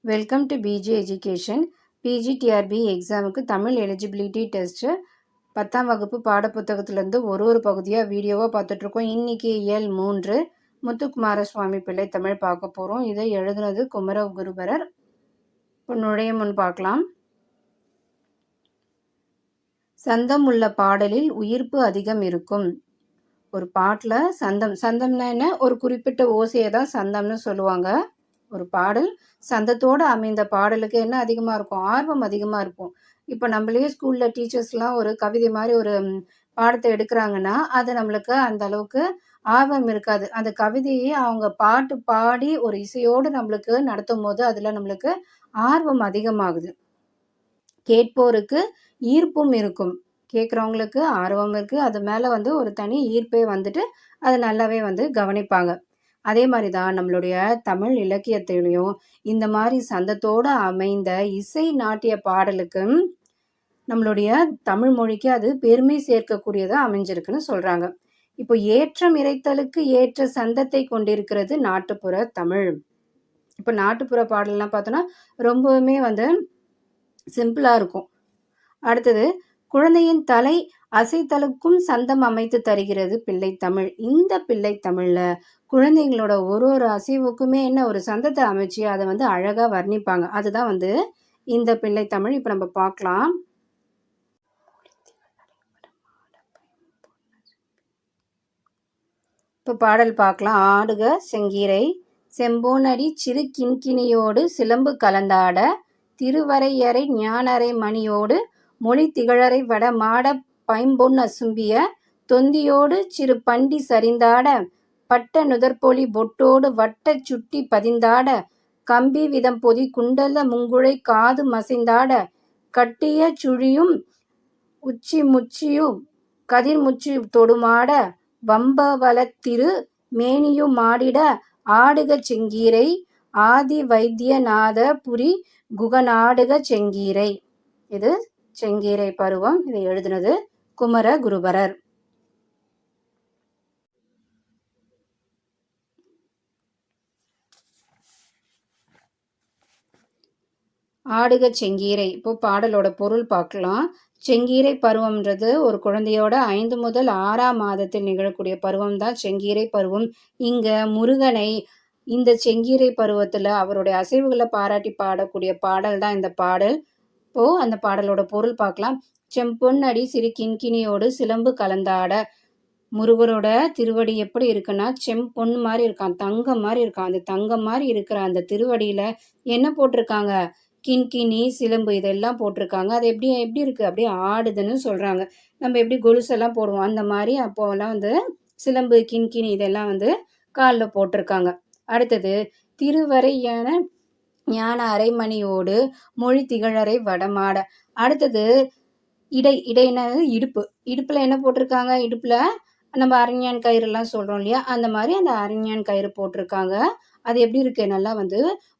Welcome to PG education. PGTRB எக்ஸாமுக்கு Tamil eligibility test 10ஆம் வகுப்பு பாடப்புத்தகத்திலேருந்து ஒரு பகுதியாக வீடியோவாக பார்த்துட்ருக்கோம். இன்றைக்கி இயல் 3 முத்துக்குமாரசுவாமி பிள்ளை தமிழ் பார்க்க போகிறோம். இதை எழுதுனது குமரகுருபரர். இப்போ நுழைய முன் பார்க்கலாம். சந்தம் உள்ள பாடலில் உயிர்ப்பு அதிகம் இருக்கும். ஒரு பாட்டில் சந்தம்னா என்ன? ஒரு குறிப்பிட்ட ஓசையை தான் சந்தம்னு சொல்லுவாங்க. ஒரு பாடல் சந்தத்தோடு அமைந்த பாடலுக்கு என்ன அதிகமாக இருக்கும்? ஆர்வம் அதிகமாக இருக்கும். இப்போ நம்மளே ஸ்கூலில் டீச்சர்ஸ்லாம் ஒரு கவிதை மாதிரி ஒரு பாடத்தை எடுக்கிறாங்கன்னா அது நம்மளுக்கு அந்த அளவுக்கு ஆர்வம் இருக்காது. அந்த கவிதையை அவங்க பாட்டு பாடி ஒரு இசையோடு நம்மளுக்கு நடத்தும் போது அதில் நம்மளுக்கு ஆர்வம் அதிகமாகுது. கேட்போருக்கு ஈர்ப்பும் இருக்கும். கேட்குறவங்களுக்கு ஆர்வம் இருக்குது. அது மேலே ஒரு தனி ஈர்ப்பே வந்துட்டு அதை நல்லாவே கவனிப்பாங்க. அதே மாதிரி தான் நம்மளுடைய தமிழ் இலக்கியத்திலையும் இந்த மாதிரி சந்தத்தோடு அமைந்த இசை நாட்டிய பாடலுக்கு நம்மளுடைய தமிழ் மொழிக்கு அது பெருமை சேர்க்கக்கூடியதாக அமைஞ்சிருக்குன்னு சொல்கிறாங்க. இப்போ ஏற்றம் இறைத்தலுக்கு ஏற்ற சந்தத்தை கொண்டிருக்கிறது நாட்டுப்புற தமிழ். இப்போ நாட்டுப்புற பாடல்லாம் பார்த்தோன்னா ரொம்பவுமே சிம்பிளாக இருக்கும். அடுத்தது, குழந்தையின் தலை அசைத்தலுக்கும் சந்தம் அமைத்து தருகிறது பிள்ளைத்தமிழ். இந்த பிள்ளைத்தமிழில் குழந்தைங்களோட ஒரு அசைவுக்குமே என்ன ஒரு சந்தத்தை அமைச்சு அதை அழகாக வர்ணிப்பாங்க. அதுதான் இந்த பிள்ளைத்தமிழ். இப்போ நம்ம பார்க்கலாம். இப்போ பாடல் பார்க்கலாம். ஆடுக செங்கீரை செம்போனடி சிறு கிண்கிணியோடு சிலம்பு கலந்தாட திருவரையறை ஞானரை மணியோடு மொழி திகழரை வட மாட பைம்பொன் அசும்பிய தொந்தியோடு சிறு பண்டி சரிந்தாட பட்ட நுதற்பொலி பொட்டோடு வட்ட சுட்டி பதிந்தாட கம்பி விதம் பொதி குண்டல முங்குழை காது மசைந்தாட கட்டிய சுழியும் உச்சி முச்சியும் கதிர்முச்சி தொடுமாட வம்பவளத்திரு மேனியும் மாடிட ஆடுக செங்கீரை ஆதி வைத்தியநாத புரி குகநாடுக செங்கீரை. இது செங்கீரை பருவம். இதை எழுதினது குமரகுருபரர். ஆடுக செங்கீரை. இப்போ பாடலோட பொருள் பார்க்கலாம். செங்கீரை பருவம்ன்றது ஒரு குழந்தையோட 5 முதல் 6ஆம் மாதத்தில் நிகழக்கூடிய பருவம் தான் செங்கீரை பருவம். இங்கே முருகனை இந்த செங்கீரை பருவத்தில் அவருடைய அசைவுகளை பாராட்டி பாடக்கூடிய பாடல் தான் இந்த பாடல். இப்போது அந்த பாடலோட பொருள் பார்க்கலாம். செம்பொன்னடி சிறு கிண்கிணியோடு சிலம்பு கலந்தாட. முருகரோட திருவடி எப்படி இருக்குன்னா செம்பொன் மாதிரி இருக்கான், தங்கம் மாதிரி இருக்கான். அந்த தங்கம் மாதிரி இருக்கிற அந்த திருவடியில் என்ன போட்டிருக்காங்க? கிண்கிணி சிலம்பு இதெல்லாம் போட்டிருக்காங்க. அது எப்படி இருக்குது? அப்படியே ஆடுதுன்னு சொல்கிறாங்க. நம்ம எப்படி கொலுசெல்லாம் போடுவோம் அந்த மாதிரி அப்போலாம் சிலம்பு கிண்கிணி இதெல்லாம் காலில் போட்டிருக்காங்க. அடுத்தது, திருவரையான ஞான அரைமணியோடு மொழி திகழரை வடமாட. அடுத்தது, இடைனா இடுப்பு. இடுப்பில் என்ன போட்டிருக்காங்க? இடுப்பில் நம்ம அரஞ்ஞான் கயிறுலாம் சொல்கிறோம் இல்லையா, அந்த மாதிரி அந்த அரஞ்ஞான் கயிறு போட்டிருக்காங்க. அது எப்படி இருக்கு? நல்லா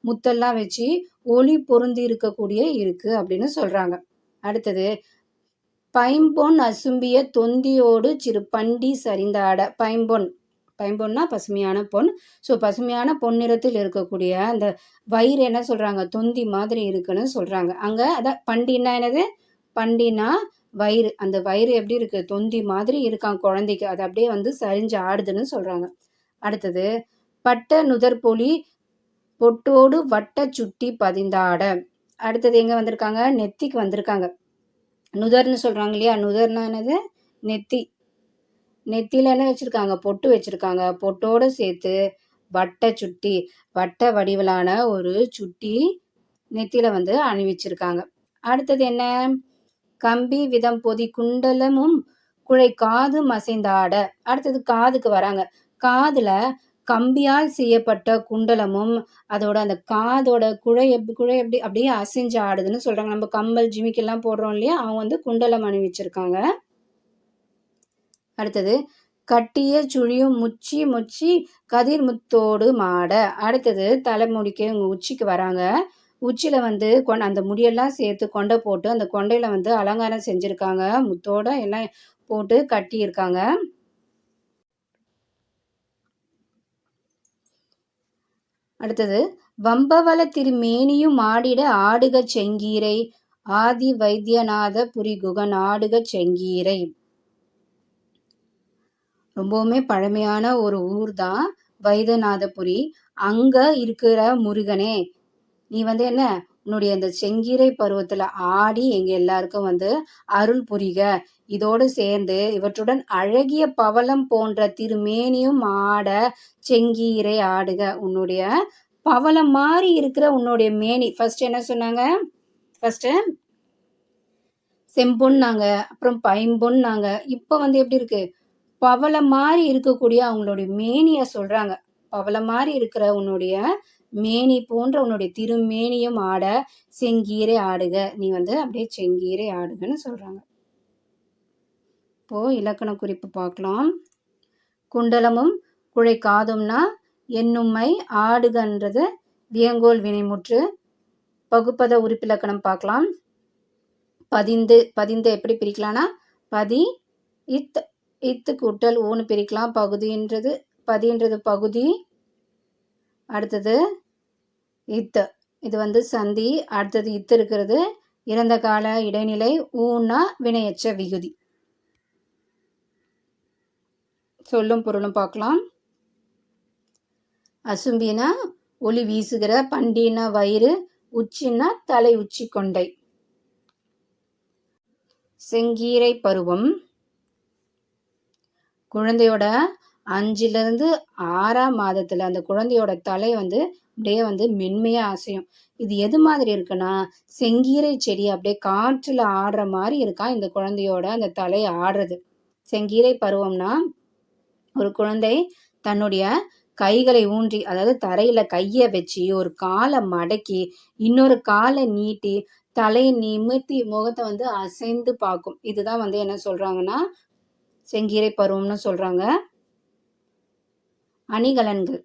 முத்தெல்லாம் வச்சு ஒளி பொருந்தி இருக்கக்கூடிய இருக்குது அப்படின்னு சொல்கிறாங்க. அடுத்தது, பைம்பொன் அசும்பிய தொந்தியோடு சிறு பண்டி சரிந்தாட. பைம்பொன்னா பசுமையான பொன். ஸோ பசுமையான பொன்னிறத்தில் இருக்கக்கூடிய அந்த வயிறு என்ன சொல்கிறாங்க? தொந்தி மாதிரி இருக்குன்னு சொல்கிறாங்க. அங்கே அதான் பண்டின்னா என்னது? பண்டினா வயிறு. அந்த வயிறு எப்படி இருக்குது? தொந்தி மாதிரி இருக்கான் குழந்தைக்கு. அது அப்படியே சரிஞ்சு ஆடுதுன்னு சொல்கிறாங்க. அடுத்தது, பட்ட நுதற்பொலி பொட்டோடு வட்ட சுட்டி பதிந்தாட. அடுத்தது எங்கே வந்திருக்காங்க? நெத்திக்கு வந்திருக்காங்க. நுதர்னு சொல்கிறாங்க இல்லையா? நுதர்னா என்னது? நெத்தி. நெத்தியில் என்ன வச்சுருக்காங்க? பொட்டு வச்சுருக்காங்க. பொட்டோடு சேர்த்து வட்ட சுட்டி, வட்ட வடிவிலான ஒரு சுட்டி நெத்தியில் அணிவிச்சிருக்காங்க. அடுத்தது என்ன? கம்பி விதம் பொதி குண்டலமும் குழை காது மசைந்தாட. அடுத்தது காதுக்கு வராங்க. காதில் கம்பியால் செய்யப்பட்ட குண்டலமும் அதோட அந்த காதோட குழை எப்படி அப்படியே அசைஞ்சு ஆடுதுன்னு சொல்கிறாங்க. நம்ம கம்பல் ஜிமிக்கெல்லாம் போடுறோம் இல்லையா, அவங்க குண்டலம் அணிவிச்சிருக்காங்க. அடுத்தது, கட்டிய சுழியும் முச்சி கதிர் முத்தோடு மாட. அடுத்தது, தலைமுடிக்கு இவங்க உச்சிக்கு வராங்க. உச்சியில் அந்த முடியெல்லாம் சேர்த்து கொண்டை போட்டு அந்த கொண்டையில் அலங்காரம் செஞ்சுருக்காங்க. முத்தோட எல்லாம் போட்டு கட்டியிருக்காங்க. அடுத்தது, வம்பவள திருமேனியும் ஆடிட ஆடுக செங்கீரை ஆதி வைத்தியநாத புரிகுகன் ஆடுக செங்கீரை. ரொம்பவுமே பழமையான ஒரு ஊர் தான் வைத்தியநாதபுரி. அங்க இருக்கிற முருகனே, நீ என்ன உன்னுடைய அந்த செங்கீரை பருவத்துல ஆடி எங்க எல்லாருக்கும் அருள் புரிக. இதோடு சேர்ந்து இவற்றுடன் அழகிய பவளம் போன்ற திருமேனியும் ஆட செங்கீரை ஆடுக. உன்னுடைய பவளம் மாதிரி இருக்கிற உன்னுடைய மேனி, ஃபர்ஸ்ட் என்ன சொன்னாங்க? ஃபர்ஸ்ட் செம்பொன்னாங்க, அப்புறம் பைம்பொன்னாங்க. இப்ப எப்படி இருக்கு? பவளம் மாதிரி இருக்கக்கூடிய அவங்களுடைய மேனிய சொல்றாங்க. பவளம் மாதிரி இருக்கிற உன்னுடைய மேனி போன்ற உன்னுடைய திருமேனியும் ஆட செங்கீரை ஆடுக. நீ அப்படியே செங்கீரை ஆடுகன்னு சொல்றாங்க. இப்போ இலக்கண குறிப்பு பார்க்கலாம். குண்டலமும் குழை காதும்னா என்னும்மை ஆடுகன்றது வியங்கோல் வினைமுற்று. பகுப்பத உறுப்பிலக்கணம் பார்க்கலாம். பதிந்து, பதிந்து எப்படி பிரிக்கலாம்னா பதி இத்து கூட்டல் ஊன்னு பிரிக்கலாம். பகுதின்றது பதின்றது பகுதி, அடுத்தது இத்து, இது சந்தி, அடுத்தது இத்து இருக்கிறது இறந்த கால இடைநிலை, ஊன்னா வினையச்ச விகுதி. சொல்லும் பொருளும் பார்க்கலாம். அசும்பினா ஒளி வீசுகிற, பண்டினா வயிறு, உச்சின்னா தலை உச்சி கொண்டை. செங்கீரை பருவம் குழந்தையோட 5லிருந்து 6ஆம் மாதத்துல அந்த குழந்தையோட தலை அப்படியே மென்மையா அசையும். இது எது மாதிரி இருக்குன்னா, செங்கீரை செடி அப்படியே காற்றுல ஆடுற மாதிரி இருக்கா இந்த குழந்தையோட அந்த தலை ஆடுறது. செங்கீரை பருவம்னா ஒரு குழந்தை தன்னுடைய கைகளை ஊன்றி, அதாவது தரையில கைய வச்சு ஒரு காலை மடக்கி இன்னொரு காலை நீட்டி தலையை நிமிர்த்தி முகத்தை அசைந்து பார்க்கும். இதுதான் என்ன சொல்றாங்கன்னா செங்கீரை பருவம்னு சொல்றாங்க. அணிகலன்கள்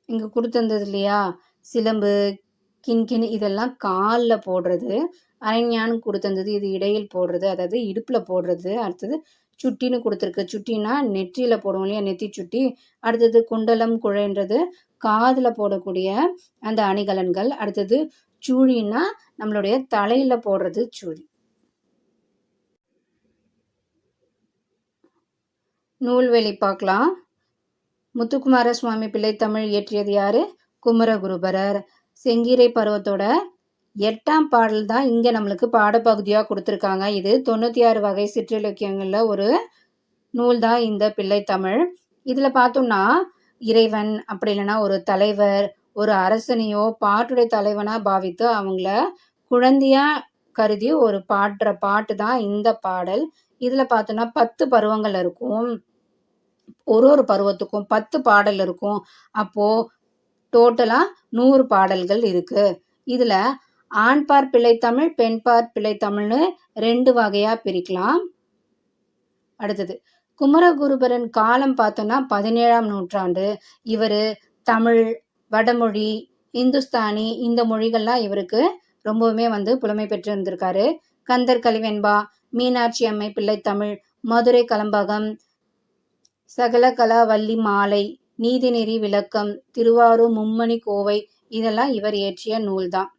இங்க கொடுத்திருந்தது இல்லையா, சிலம்பு, கிண்கிணி, இதெல்லாம் காலில் போடுறது. அரைஞான்னு கொடுத்திருந்தது, இது இடையில் போடுறது, அதாவது இடுப்புல போடுறது. அடுத்தது சுட்டின்னு கொடுத்துருக்கு. சுட்டினா நெற்றியில போடுவோம் இல்லையா, நெத்தி சுட்டி. அடுத்தது குண்டலம் குழைன்றது காதுல போடக்கூடிய அந்த அணிகலன்கள். அடுத்தது சூழின்னா நம்மளுடைய தலையில போடுறது சூழி. நூல்வெளி பார்க்கலாம். முத்துக்குமார சுவாமி பிள்ளை தமிழ் இயற்றியது யாரு? குமரகுருபரர். செங்கீரை பருவத்தோட 8ஆம் பாடல் தான் இங்க நம்மளுக்கு பாடப்பகுதியா கொடுத்துருக்காங்க. இது 96 வகை சிற்றிலக்கியங்கள்ல ஒரு நூல் தான் இந்த பிள்ளை தமிழ். இதுல பார்த்தோம்னா இறைவன், அப்படி இல்லைன்னா ஒரு தலைவர், ஒரு அரசனையோ பாட்டுடைய தலைவனா பாவித்து அவங்கள குழந்தையா கருதி ஒரு பாடுற பாட்டு தான் இந்த பாடல். இதுல பார்த்தோம்னா 10 பருவங்கள் இருக்கும். ஒரு பருவத்துக்கும் 10 பாடல் இருக்கும். அப்போ டோட்டலா 100 பாடல்கள் இருக்கு. இதுல ஆண்பார் பிள்ளைத்தமிழ், பெண்பார் பிள்ளைத்தமிழ்னு 2 வகையா பிரிக்கலாம். அடுத்தது குமரகுருபரன் காலம் பார்த்தோம்னா 17ஆம் நூற்றாண்டு. இவரு தமிழ், வடமொழி, இந்துஸ்தானி இந்த மொழிகள்லாம் இவருக்கு ரொம்பவுமே புலமை பெற்று இருந்திருக்காரு. கந்தர் கலிவெண்பா, மீனாட்சி அம்மை பிள்ளைத்தமிழ், மதுரை கலம்பகம், சகலகலா வள்ளி மாலை, நீதிநெறி விளக்கம், திருவாரூர் மும்மணி கோவை, இதெல்லாம் இவர் இயற்றிய நூல் தான்.